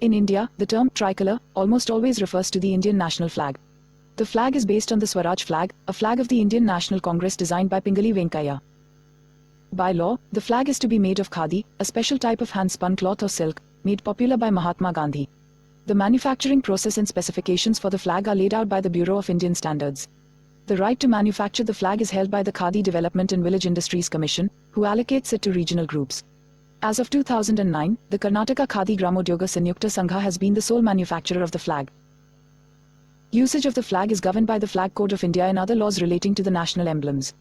In India, the term tricolor almost always refers to the Indian national flag. The flag is based on the Swaraj flag, a flag of the Indian National Congress designed by Pingali Venkaiah. By law, the flag is to be made of khadi, a special type of hand-spun cloth or silk, made popular by Mahatma Gandhi. The manufacturing process and specifications for the flag are laid out by the Bureau of Indian Standards. The right to manufacture the flag is held by the Khadi Development and Village Industries Commission, who allocates it to regional groups. As of 2009, the Karnataka Khadi Gramodyoga Sanyukta Sangha has been the sole manufacturer of the flag. Usage of the flag is governed by the Flag Code of India and other laws relating to the national emblems.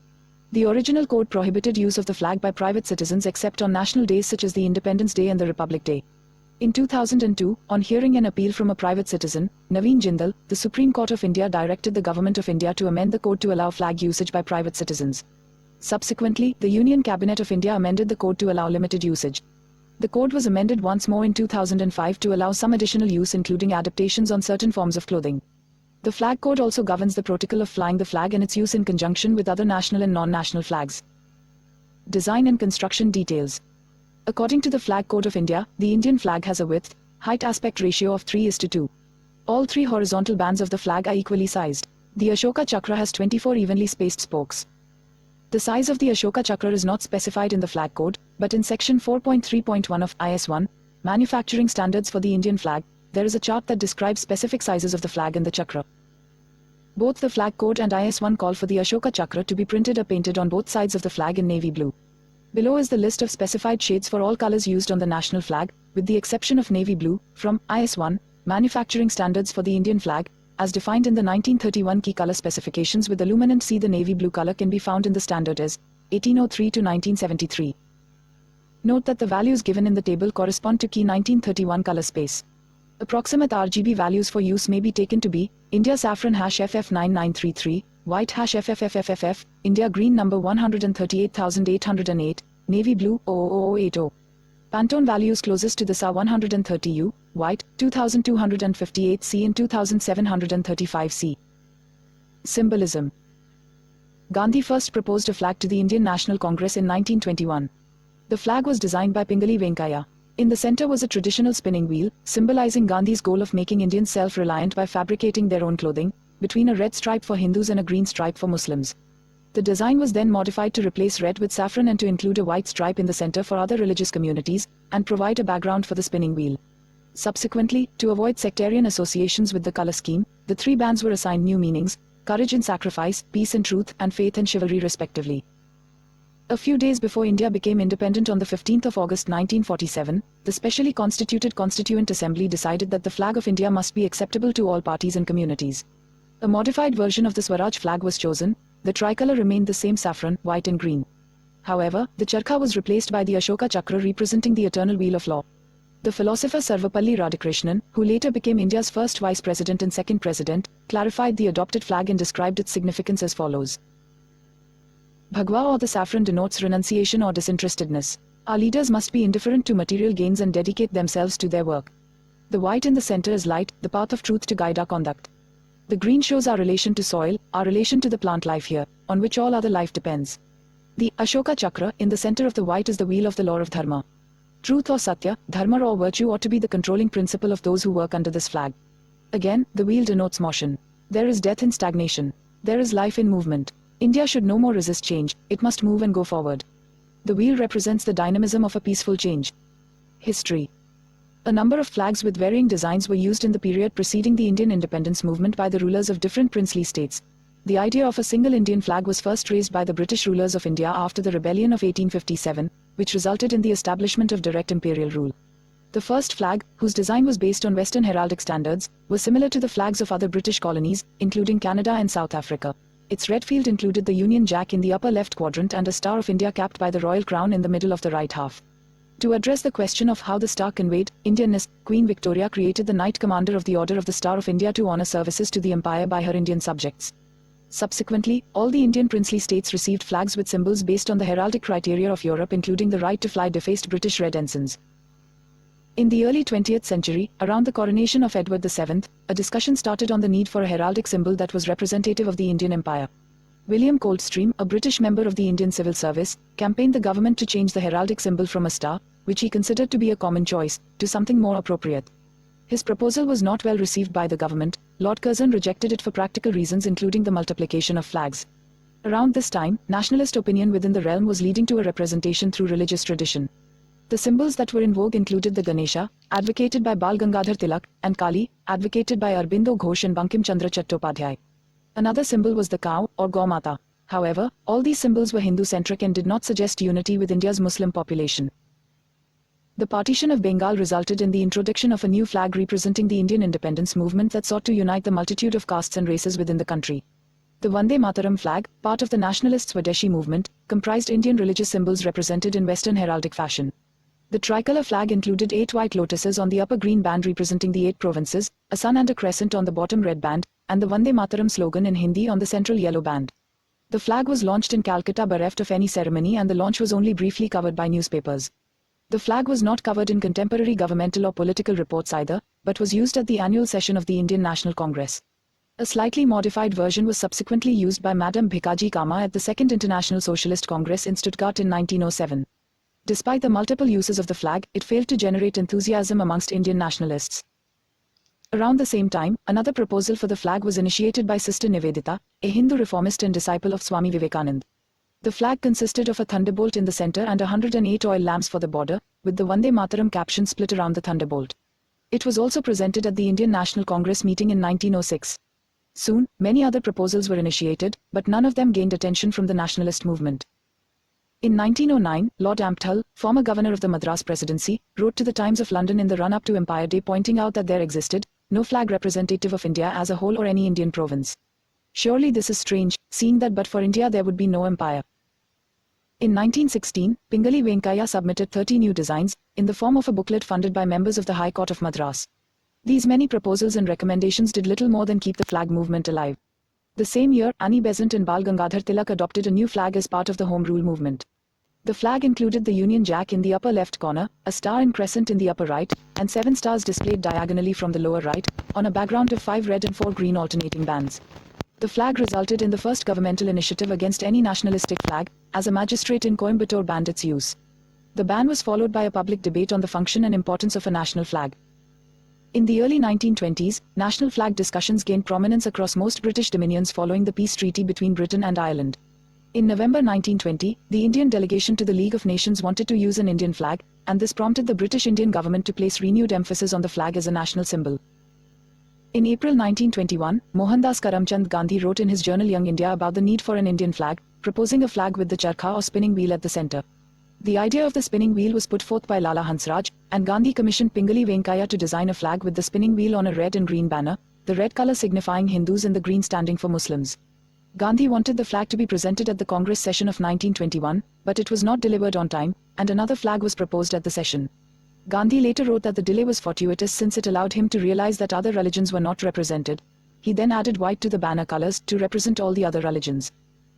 The original code prohibited use of the flag by private citizens except on national days such as the Independence Day and the Republic Day. In 2002, on hearing an appeal from a private citizen, Naveen Jindal, the Supreme Court of India directed the Government of India to amend the code to allow flag usage by private citizens. Subsequently, the Union Cabinet of India amended the code to allow limited usage. The code was amended once more in 2005 to allow some additional use, including adaptations on certain forms of clothing. The flag code also governs the protocol of flying the flag and its use in conjunction with other national and non-national flags. Design and construction details. According to the Flag Code of India, the Indian flag has a width-height aspect ratio of 3:2. All three horizontal bands of the flag are equally sized. The Ashoka Chakra has 24 evenly spaced spokes. The size of the Ashoka Chakra is not specified in the Flag Code, but in Section 4.3.1 of IS-1, Manufacturing Standards for the Indian Flag, there is a chart that describes specific sizes of the flag and the chakra. Both the Flag Code and IS-1 call for the Ashoka Chakra to be printed or painted on both sides of the flag in navy blue. Below is the list of specified shades for all colors used on the national flag, with the exception of navy blue, from IS-1, Manufacturing Standards for the Indian Flag, as defined in the 1931 key color specifications with illuminant C. The navy blue color can be found in the standard as 1803 to 1973. Note that the values given in the table correspond to key 1931 color space. Approximate RGB values for use may be taken to be India saffron #FF9933, white #FFFFFF, India green number 138808, navy blue 00080. Pantone values closest to the SA 130U, white 2258C and 2735C. Symbolism. Gandhi first proposed a flag to the Indian National Congress in 1921. The flag was designed by Pingali Venkaiah. In the center was a traditional spinning wheel, symbolizing Gandhi's goal of making Indians self-reliant by fabricating their own clothing, between a red stripe for Hindus and a green stripe for Muslims. The design was then modified to replace red with saffron and to include a white stripe in the center for other religious communities, and provide a background for the spinning wheel. Subsequently, to avoid sectarian associations with the color scheme, the three bands were assigned new meanings: courage and sacrifice, peace and truth, and faith and chivalry respectively. A few days before India became independent on the 15th of August 1947, the specially constituted Constituent Assembly decided that the flag of India must be acceptable to all parties and communities. A modified version of the Swaraj flag was chosen. The tricolour remained the same: saffron, white and green. However, the charkha was replaced by the Ashoka Chakra, representing the eternal wheel of law. The philosopher Sarvapalli Radhakrishnan, who later became India's first vice president and second president, clarified the adopted flag and described its significance as follows. Bhagwa, or the saffron, denotes renunciation or disinterestedness. Our leaders must be indifferent to material gains and dedicate themselves to their work. The white in the center is light, the path of truth to guide our conduct. The green shows our relation to soil, our relation to the plant life here, on which all other life depends. The Ashoka Chakra, in the center of the white, is the wheel of the law of Dharma. Truth or Satya, Dharma or virtue, ought to be the controlling principle of those who work under this flag. Again, the wheel denotes motion. There is death in stagnation. There is life in movement. India should no more resist change, it must move and go forward. The wheel represents the dynamism of a peaceful change. History. A number of flags with varying designs were used in the period preceding the Indian independence movement by the rulers of different princely states. The idea of a single Indian flag was first raised by the British rulers of India after the rebellion of 1857, which resulted in the establishment of direct imperial rule. The first flag, whose design was based on Western heraldic standards, was similar to the flags of other British colonies, including Canada and South Africa. Its red field included the Union Jack in the upper left quadrant and a Star of India capped by the royal crown in the middle of the right half. To address the question of how the star conveyed Indianness, Queen Victoria created the Knight Commander of the Order of the Star of India to honor services to the empire by her Indian subjects. Subsequently, all the Indian princely states received flags with symbols based on the heraldic criteria of Europe, including the right to fly defaced British red ensigns. In the early 20th century, around the coronation of Edward VII, a discussion started on the need for a heraldic symbol that was representative of the Indian Empire. William Coldstream, a British member of the Indian Civil Service, campaigned the government to change the heraldic symbol from a star, which he considered to be a common choice, to something more appropriate. His proposal was not well received by the government. Lord Curzon rejected it for practical reasons, including the multiplication of flags. Around this time, nationalist opinion within the realm was leading to a representation through religious tradition. The symbols that were in vogue included the Ganesha, advocated by Bal Gangadhar Tilak, and Kali, advocated by Aurobindo Ghosh and Bankim Chandra Chattopadhyay. Another symbol was the cow, or Gaumata. However, all these symbols were Hindu-centric and did not suggest unity with India's Muslim population. The partition of Bengal resulted in the introduction of a new flag representing the Indian independence movement that sought to unite the multitude of castes and races within the country. The Vande Mataram flag, part of the nationalist Swadeshi movement, comprised Indian religious symbols represented in Western heraldic fashion. The tricolour flag included 8 white lotuses on the upper green band representing the 8 provinces, a sun and a crescent on the bottom red band, and the Vande Mataram slogan in Hindi on the central yellow band. The flag was launched in Calcutta bereft of any ceremony, and the launch was only briefly covered by newspapers. The flag was not covered in contemporary governmental or political reports either, but was used at the annual session of the Indian National Congress. A slightly modified version was subsequently used by Madame Bhikaji Cama at the Second International Socialist Congress in Stuttgart in 1907. Despite the multiple uses of the flag, it failed to generate enthusiasm amongst Indian nationalists. Around the same time, another proposal for the flag was initiated by Sister Nivedita, a Hindu reformist and disciple of Swami Vivekanand. The flag consisted of a thunderbolt in the center and 108 oil lamps for the border, with the Vande Mataram caption split around the thunderbolt. It was also presented at the Indian National Congress meeting in 1906. Soon, many other proposals were initiated, but none of them gained attention from the nationalist movement. In 1909, Lord Ampthull, former governor of the Madras Presidency, wrote to the Times of London in the run-up to Empire Day pointing out that there existed no flag representative of India as a whole or any Indian province. Surely this is strange, seeing that but for India there would be no empire. In 1916, Pingali Venkaiah submitted 30 new designs, in the form of a booklet funded by members of the High Court of Madras. These many proposals and recommendations did little more than keep the flag movement alive. The same year, Annie Besant and Bal Gangadhar Tilak adopted a new flag as part of the Home Rule movement. The flag included the Union Jack in the upper left corner, a star and crescent in the upper right, and 7 stars displayed diagonally from the lower right, on a background of 5 red and 4 green alternating bands. The flag resulted in the first governmental initiative against any nationalistic flag, as a magistrate in Coimbatore banned its use. The ban was followed by a public debate on the function and importance of a national flag. In the early 1920s, national flag discussions gained prominence across most British dominions following the peace treaty between Britain and Ireland. In November 1920, the Indian delegation to the League of Nations wanted to use an Indian flag, and this prompted the British Indian government to place renewed emphasis on the flag as a national symbol. In April 1921, Mohandas Karamchand Gandhi wrote in his journal Young India about the need for an Indian flag, proposing a flag with the charkha or spinning wheel at the center. The idea of the spinning wheel was put forth by Lala Hansraj, and Gandhi commissioned Pingali Venkaiah to design a flag with the spinning wheel on a red and green banner, the red color signifying Hindus and the green standing for Muslims. Gandhi wanted the flag to be presented at the Congress session of 1921, but it was not delivered on time, and another flag was proposed at the session. Gandhi later wrote that the delay was fortuitous since it allowed him to realize that other religions were not represented. He then added white to the banner colors to represent all the other religions.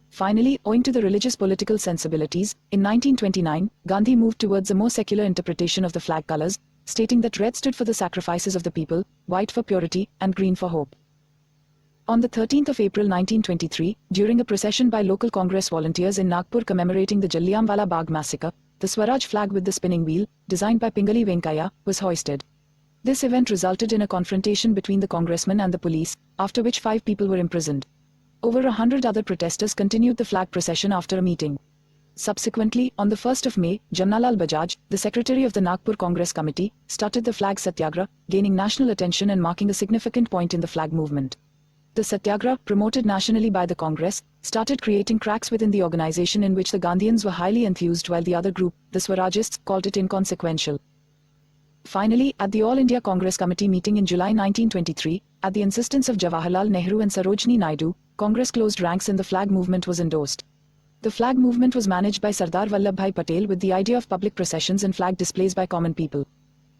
Finally, owing to the religious political sensibilities, in 1929, Gandhi moved towards a more secular interpretation of the flag colors, stating that red stood for the sacrifices of the people, white for purity, and green for hope. On the 13th of April 1923, during a procession by local Congress volunteers in Nagpur commemorating the Jallianwala Bagh massacre, the Swaraj flag with the spinning wheel, designed by Pingali Venkaiah, was hoisted. This event resulted in a confrontation between the congressmen and the police, after which 5 people were imprisoned. Over 100 other protesters continued the flag procession after a meeting. Subsequently, on the 1st of May, Jamnalal Bajaj, the secretary of the Nagpur Congress Committee, started the flag satyagraha, gaining national attention and marking a significant point in the flag movement. The satyagraha, promoted nationally by the Congress, started creating cracks within the organization in which the Gandhians were highly enthused while the other group, the Swarajists, called it inconsequential. Finally, at the All India Congress Committee meeting in July 1923, at the insistence of Jawaharlal Nehru and Sarojini Naidu, Congress closed ranks and the flag movement was endorsed. The flag movement was managed by Sardar Vallabhbhai Patel with the idea of public processions and flag displays by common people.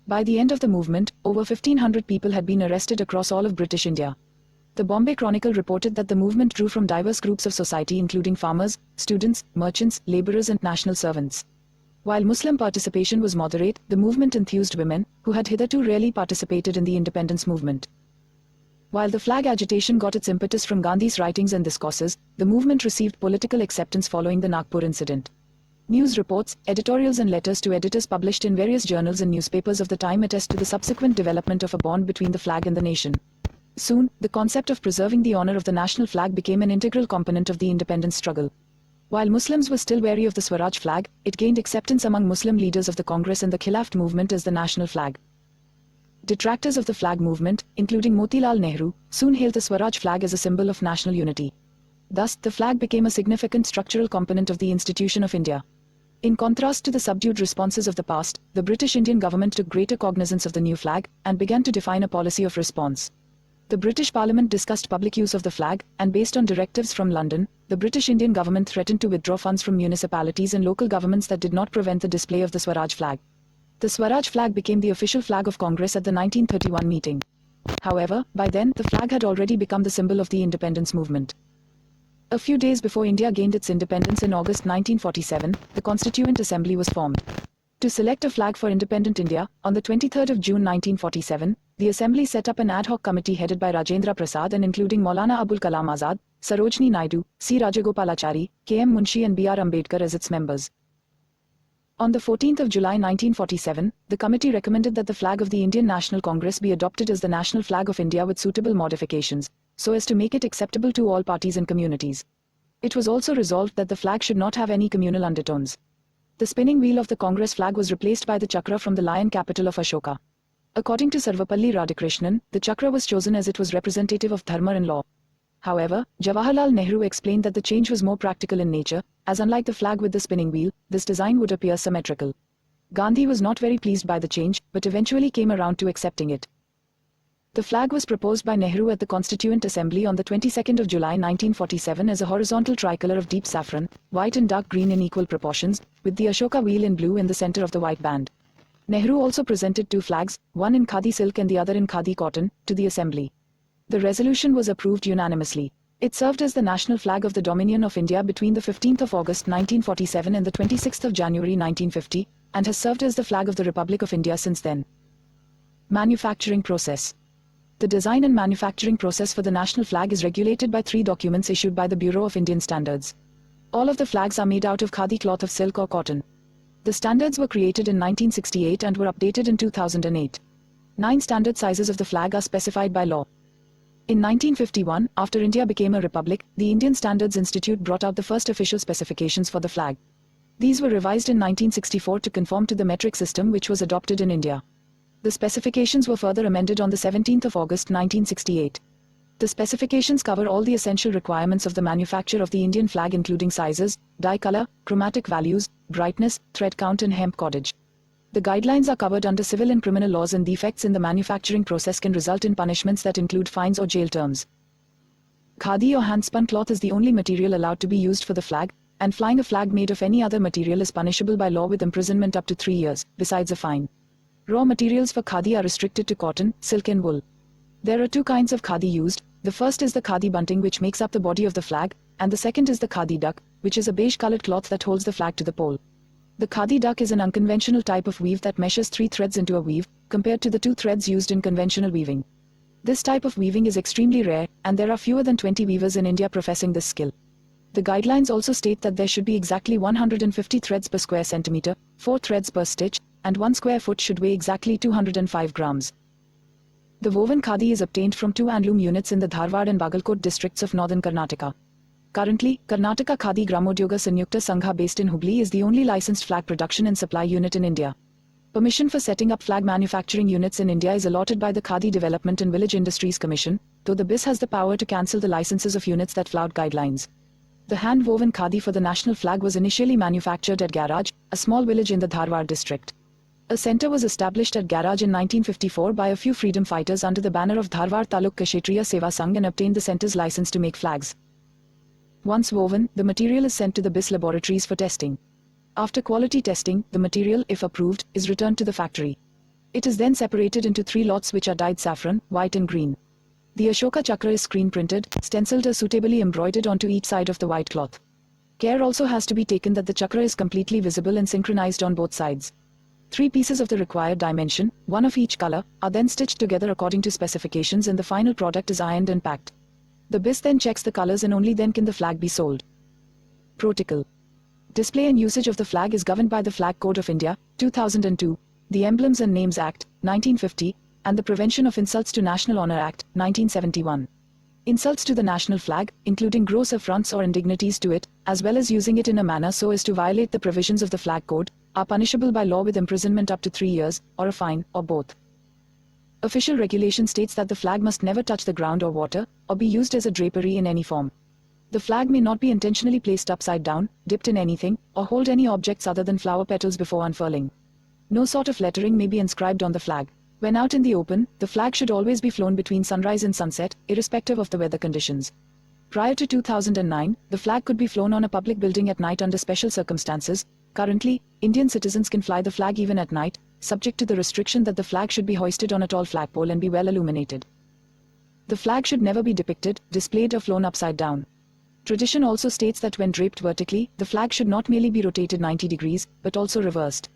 By the end of the movement, over 1,500 people had been arrested across all of British India. The Bombay Chronicle reported that the movement drew from diverse groups of society including farmers, students, merchants, labourers and national servants. While Muslim participation was moderate, the movement enthused women, who had hitherto rarely participated in the independence movement. While the flag agitation got its impetus from Gandhi's writings and discourses, the movement received political acceptance following the Nagpur incident. News reports, editorials and letters to editors published in various journals and newspapers of the time attest to the subsequent development of a bond between the flag and the nation. Soon, the concept of preserving the honor of the national flag became an integral component of the independence struggle. While Muslims were still wary of the Swaraj flag, it gained acceptance among Muslim leaders of the Congress and the Khilafat movement as the national flag. Detractors of the flag movement, including Motilal Nehru, soon hailed the Swaraj flag as a symbol of national unity. Thus, the flag became a significant structural component of the institution of India. In contrast to the subdued responses of the past, the British Indian government took greater cognizance of the new flag and began to define a policy of response. The British Parliament discussed public use of the flag, and based on directives from London, the British Indian government threatened to withdraw funds from municipalities and local governments that did not prevent the display of the Swaraj flag. The Swaraj flag became the official flag of Congress at the 1931 meeting. However, by then, the flag had already become the symbol of the independence movement. A few days before India gained its independence in August 1947, the Constituent Assembly was formed. To select a flag for independent India, on the 23rd of June 1947, the Assembly set up an ad hoc committee headed by Rajendra Prasad and including Maulana Abul Kalam Azad, Sarojini Naidu, C. Rajagopalachari, K. M. Munshi and B. R. Ambedkar as its members. On the 14th of July 1947, the committee recommended that the flag of the Indian National Congress be adopted as the national flag of India with suitable modifications, so as to make it acceptable to all parties and communities. It was also resolved that the flag should not have any communal undertones. The spinning wheel of the Congress flag was replaced by the chakra from the lion capital of Ashoka. According to Sarvapalli Radhakrishnan, the chakra was chosen as it was representative of dharma and law. However, Jawaharlal Nehru explained that the change was more practical in nature, as unlike the flag with the spinning wheel, this design would appear symmetrical. Gandhi was not very pleased by the change, but eventually came around to accepting it. The flag was proposed by Nehru at the Constituent Assembly on the 22nd of July 1947 as a horizontal tricolour of deep saffron, white and dark green in equal proportions, with the Ashoka wheel in blue in the centre of the white band. Nehru also presented two flags, one in khadi silk and the other in khadi cotton, to the Assembly. The resolution was approved unanimously. It served as the national flag of the Dominion of India between the 15th of August 1947 and the 26th of January 1950, and has served as the flag of the Republic of India since then. Manufacturing process. The design and manufacturing process for the national flag is regulated by 3 documents issued by the Bureau of Indian Standards. All of the flags are made out of khadi cloth of silk or cotton. The standards were created in 1968 and were updated in 2008. 9 standard sizes of the flag are specified by law. In 1951, after India became a republic, the Indian Standards Institute brought out the first official specifications for the flag. These were revised in 1964 to conform to the metric system which was adopted in India. The specifications were further amended on the 17th of August 1968. The specifications cover all the essential requirements of the manufacture of the Indian flag including sizes, dye color, chromatic values, brightness, thread count and hem cordage. The guidelines are covered under civil and criminal laws and defects in the manufacturing process can result in punishments that include fines or jail terms. Khadi or handspun cloth is the only material allowed to be used for the flag, and flying a flag made of any other material is punishable by law with imprisonment up to 3 years, besides a fine. Raw materials for khadi are restricted to cotton, silk and wool. There are 2 kinds of khadi used. The first is the khadi bunting which makes up the body of the flag, and the second is the khadi duck, which is a beige-colored cloth that holds the flag to the pole. The khadi duck is an unconventional type of weave that meshes 3 threads into a weave, compared to the 2 threads used in conventional weaving. This type of weaving is extremely rare, and there are fewer than 20 weavers in India professing this skill. The guidelines also state that there should be exactly 150 threads per square centimeter, 4 threads per stitch, and 1 square foot should weigh exactly 205 grams. The woven khadi is obtained from 2 handloom units in the Dharwad and Bagalkot districts of northern Karnataka. Currently, Karnataka Khadi Gramodyoga Sanyukta Sangha based in Hubli is the only licensed flag production and supply unit in India. Permission for setting up flag manufacturing units in India is allotted by the Khadi Development and Village Industries Commission, though the BIS has the power to cancel the licenses of units that flout guidelines. The hand-woven khadi for the national flag was initially manufactured at Garaj, a small village in the Dharwad district. A center was established at Garaj in 1954 by a few freedom fighters under the banner of Dharwad Taluk Kshetriya Seva Sangh and obtained the center's license to make flags. Once woven, the material is sent to the BIS laboratories for testing. After quality testing, the material, if approved, is returned to the factory. It is then separated into 3 lots which are dyed saffron, white and green. The Ashoka chakra is screen printed, stenciled or suitably embroidered onto each side of the white cloth. Care also has to be taken that the chakra is completely visible and synchronized on both sides. 3 pieces of the required dimension, 1 of each color, are then stitched together according to specifications and the final product is ironed and packed. The BIS then checks the colors and only then can the flag be sold. Protocol. Display and usage of the flag is governed by the Flag Code of India, 2002, the Emblems and Names Act, 1950, and the Prevention of Insults to National Honour Act, 1971. Insults to the national flag, including gross affronts or indignities to it, as well as using it in a manner so as to violate the provisions of the Flag Code, are punishable by law with imprisonment up to 3 years, or a fine, or both. Official regulation states that the flag must never touch the ground or water, or be used as a drapery in any form. The flag may not be intentionally placed upside down, dipped in anything, or hold any objects other than flower petals before unfurling. No sort of lettering may be inscribed on the flag. When out in the open, the flag should always be flown between sunrise and sunset, irrespective of the weather conditions. Prior to 2009, the flag could be flown on a public building at night under special circumstances. Currently, Indian citizens can fly the flag even at night, subject to the restriction that the flag should be hoisted on a tall flagpole and be well illuminated. The flag should never be depicted, displayed or flown upside down. Tradition also states that when draped vertically, the flag should not merely be rotated 90 degrees, but also reversed.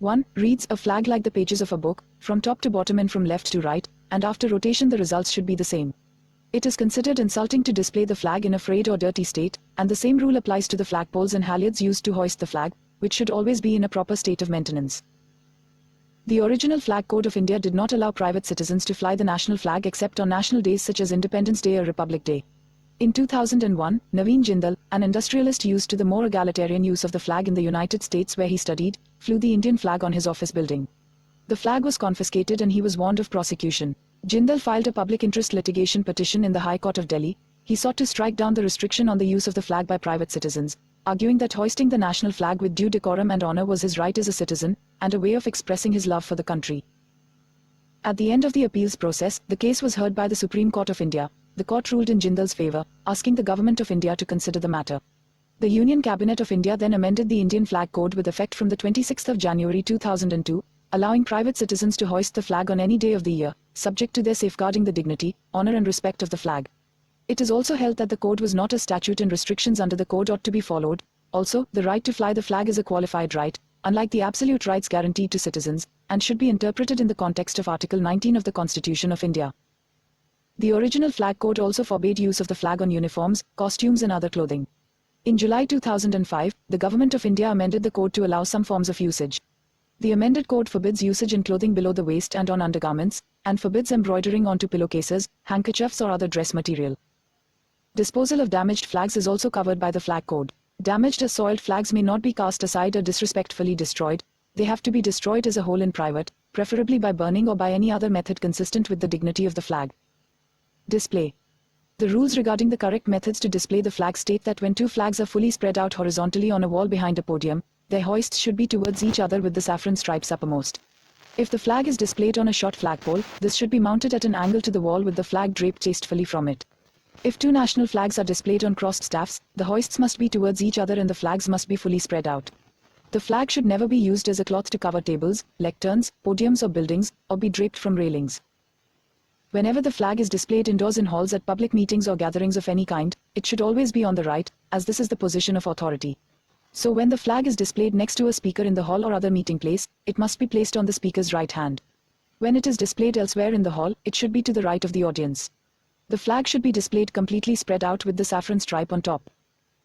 1. Reads a flag like the pages of a book, from top to bottom and from left to right, and after rotation the results should be the same. It is considered insulting to display the flag in a frayed or dirty state, and the same rule applies to the flagpoles and halyards used to hoist the flag, which should always be in a proper state of maintenance. The original Flag Code of India did not allow private citizens to fly the national flag except on national days such as Independence Day or Republic Day. In 2001, Naveen Jindal, an industrialist used to the more egalitarian use of the flag in the United States where he studied, flew the Indian flag on his office building. The flag was confiscated and he was warned of prosecution. Jindal filed a public interest litigation petition in the High Court of Delhi. He sought to strike down the restriction on the use of the flag by private citizens, arguing that hoisting the national flag with due decorum and honor was his right as a citizen, and a way of expressing his love for the country. At the end of the appeals process, the case was heard by the Supreme Court of India. The court ruled in Jindal's favour, asking the Government of India to consider the matter. The Union Cabinet of India then amended the Indian Flag Code with effect from the 26th of January 2002, allowing private citizens to hoist the flag on any day of the year, subject to their safeguarding the dignity, honour and respect of the flag. It is also held that the code was not a statute and restrictions under the code ought to be followed. Also, the right to fly the flag is a qualified right, unlike the absolute rights guaranteed to citizens, and should be interpreted in the context of Article 19 of the Constitution of India. The original Flag Code also forbade use of the flag on uniforms, costumes and other clothing. In July 2005, the Government of India amended the code to allow some forms of usage. The amended code forbids usage in clothing below the waist and on undergarments, and forbids embroidering onto pillowcases, handkerchiefs or other dress material. Disposal of damaged flags is also covered by the Flag Code. Damaged or soiled flags may not be cast aside or disrespectfully destroyed. They have to be destroyed as a whole in private, preferably by burning or by any other method consistent with the dignity of the flag. Display. The rules regarding the correct methods to display the flag state that when two flags are fully spread out horizontally on a wall behind a podium, their hoists should be towards each other with the saffron stripes uppermost. If the flag is displayed on a short flagpole, this should be mounted at an angle to the wall with the flag draped tastefully from it. If two national flags are displayed on crossed staffs, the hoists must be towards each other and the flags must be fully spread out. The flag should never be used as a cloth to cover tables, lecterns, podiums or buildings, or be draped from railings. Whenever the flag is displayed indoors in halls at public meetings or gatherings of any kind, it should always be on the right, as this is the position of authority. So when the flag is displayed next to a speaker in the hall or other meeting place, it must be placed on the speaker's right hand. When it is displayed elsewhere in the hall, it should be to the right of the audience. The flag should be displayed completely spread out with the saffron stripe on top.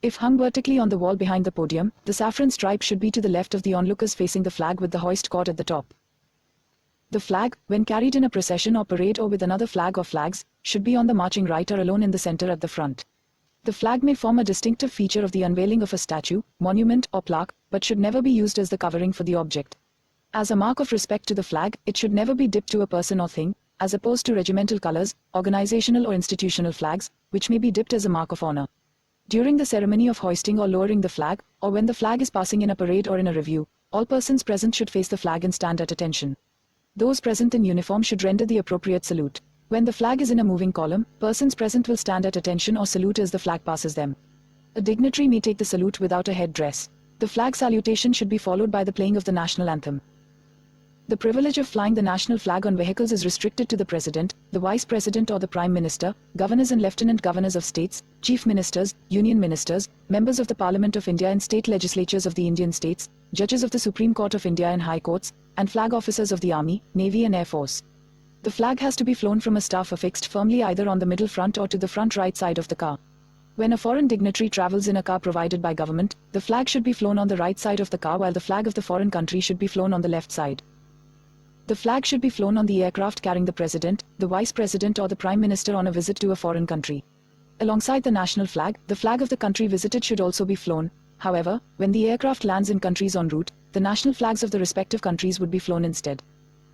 If hung vertically on the wall behind the podium, the saffron stripe should be to the left of the onlookers facing the flag with the hoist cord at the top. The flag, when carried in a procession or parade or with another flag or flags, should be on the marching right or alone in the center at the front. The flag may form a distinctive feature of the unveiling of a statue, monument or plaque, but should never be used as the covering for the object. As a mark of respect to the flag, it should never be dipped to a person or thing, as opposed to regimental colors, organizational or institutional flags, which may be dipped as a mark of honor. During the ceremony of hoisting or lowering the flag, or when the flag is passing in a parade or in a review, all persons present should face the flag and stand at attention. Those present in uniform should render the appropriate salute. When the flag is in a moving column, persons present will stand at attention or salute as the flag passes them. A dignitary may take the salute without a headdress. The flag salutation should be followed by the playing of the national anthem. The privilege of flying the national flag on vehicles is restricted to the President, the Vice President or the Prime Minister, Governors and Lieutenant Governors of states, Chief Ministers, Union Ministers, Members of the Parliament of India and State Legislatures of the Indian States, Judges of the Supreme Court of India and High Courts, and flag officers of the Army, Navy and Air Force. The flag has to be flown from a staff affixed firmly either on the middle front or to the front right side of the car. When a foreign dignitary travels in a car provided by government, the flag should be flown on the right side of the car while the flag of the foreign country should be flown on the left side. The flag should be flown on the aircraft carrying the president, the vice president or the prime minister on a visit to a foreign country. Alongside the national flag, the flag of the country visited should also be flown. However, when the aircraft lands in countries en route, the national flags of the respective countries would be flown instead.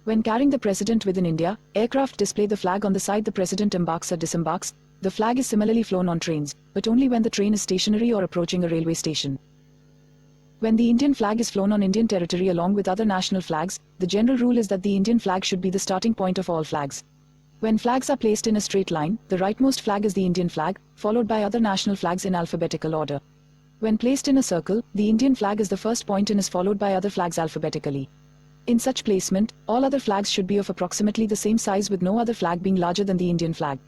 When carrying the president within India, aircraft display the flag on the side the president embarks or disembarks. The flag is similarly flown on trains, but only when the train is stationary or approaching a railway station. When the Indian flag is flown on Indian territory along with other national flags, the general rule is that the Indian flag should be the starting point of all flags. When flags are placed in a straight line, the rightmost flag is the Indian flag, followed by other national flags in alphabetical order. When placed in a circle, the Indian flag is the first point and is followed by other flags alphabetically. In such placement, all other flags should be of approximately the same size with no other flag being larger than the Indian flag.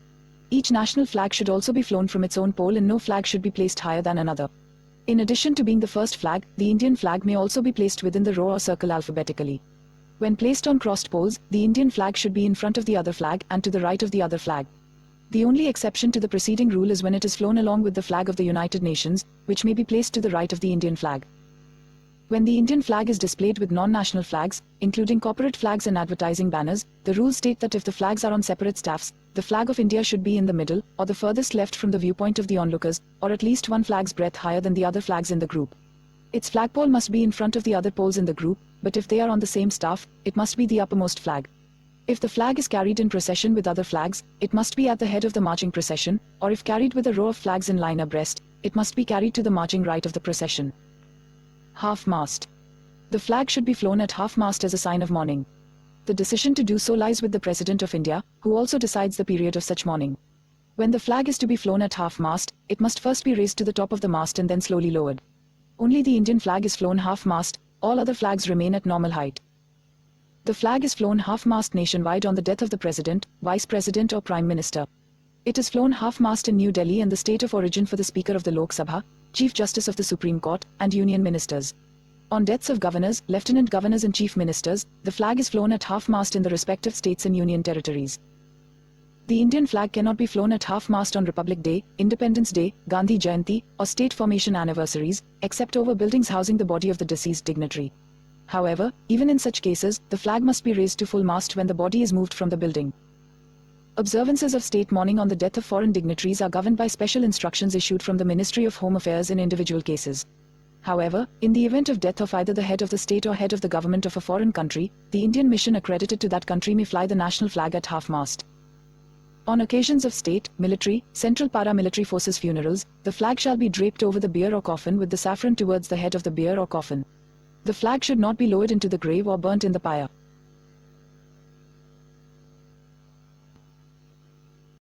Each national flag should also be flown from its own pole and no flag should be placed higher than another. In addition to being the first flag, the Indian flag may also be placed within the row or circle alphabetically. When placed on crossed poles, the Indian flag should be in front of the other flag and to the right of the other flag. The only exception to the preceding rule is when it is flown along with the flag of the United Nations, which may be placed to the right of the Indian flag. When the Indian flag is displayed with non-national flags, including corporate flags and advertising banners, the rules state that if the flags are on separate staffs, the flag of India should be in the middle, or the furthest left from the viewpoint of the onlookers, or at least one flag's breadth higher than the other flags in the group. Its flagpole must be in front of the other poles in the group, but if they are on the same staff, it must be the uppermost flag. If the flag is carried in procession with other flags, it must be at the head of the marching procession, or if carried with a row of flags in line abreast, it must be carried to the marching right of the procession. Half-mast. The flag should be flown at half-mast as a sign of mourning. The decision to do so lies with the President of India, who also decides the period of such mourning. When the flag is to be flown at half-mast, it must first be raised to the top of the mast and then slowly lowered. Only the Indian flag is flown half-mast, all other flags remain at normal height. The flag is flown half-mast nationwide on the death of the President, Vice President or Prime Minister. It is flown half-mast in New Delhi and the state of origin for the Speaker of the Lok Sabha, Chief Justice of the Supreme Court, and Union Ministers. On deaths of governors, lieutenant governors and chief ministers, the flag is flown at half-mast in the respective states and union territories. The Indian flag cannot be flown at half-mast on Republic Day, Independence Day, Gandhi Jayanti, or state formation anniversaries, except over buildings housing the body of the deceased dignitary. However, even in such cases, the flag must be raised to full mast when the body is moved from the building. Observances of state mourning on the death of foreign dignitaries are governed by special instructions issued from the Ministry of Home Affairs in individual cases. However, in the event of death of either the head of the state or head of the government of a foreign country, the Indian mission accredited to that country may fly the national flag at half-mast. On occasions of state, military, central paramilitary forces funerals, the flag shall be draped over the bier or coffin with the saffron towards the head of the bier or coffin. The flag should not be lowered into the grave or burnt in the pyre.